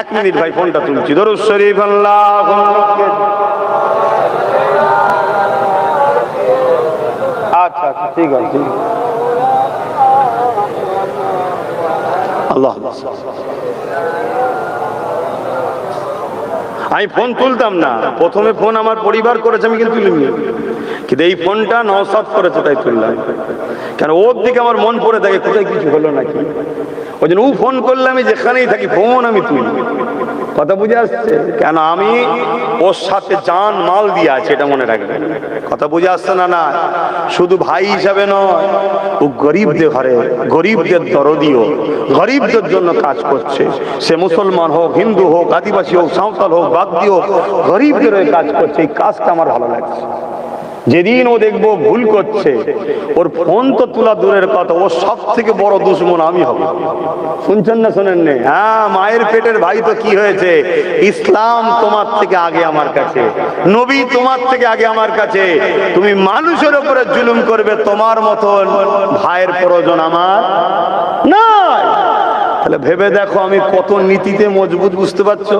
1 minute ভাই, ফোনটা তুলছি। দরুদ শরীফ আল্লাহুম্মা। আচ্ছা আচ্ছা, ঠিক আছে। আল্লাহ, আমি ফোন তুলতাম না, প্রথমে ফোন আমার পরিবার করেছে, আমি কিন্তু তুলিনি, কিন্তু এই ফোনটা নওশাদ করেছে তাই তুললাম। কেন ওর দিকে আমার মন পড়ে থাকে কোথায় কিছু হলো নাকি, ওই জন্য ও ফোন করলে আমি যেখানেই থাকি ফোন আমি তুলি। কথা বুঝে আসছে? কেন আমি ওর সাথে জান মাল দিয়ে আছে, এটা মনে রাখবেন। কথা বুঝে আসছে না? না শুধু ভাই হিসাবে নয়, ও গরিবদের ঘরে, গরিবদের দরদিও, গরিবদের জন্য কাজ করছে। সে মুসলমান হোক, হিন্দু হোক, আদিবাসী হোক, সাঁওতাল হোক, বাগদি হোক, গরিবদের হয়ে কাজ করছে। এই কাজটা আমার ভালো লাগছে। যেদিন ও দেখবো ভুল করছে, ওর ফোন তো তোলা দূরের কথা, ওর সব থেকে বড় দুশ্মন আমি হব। শুনছেন না শোনেন নে? হ্যাঁ, মায়ের পেটের ভাই তো কি হয়েছে, ইসলাম তোমার থেকে আগে আমার কাছে, নবী তোমার থেকে আগে আমার কাছে। তুমি মানুষের উপরে জুলুম করবে, তোমার মতন ভাইয়ের প্রয়োজন আমার নাই। তাহলে ভেবে দেখো আমি কত নীতিতে মজবুত, বুঝতে পারছো?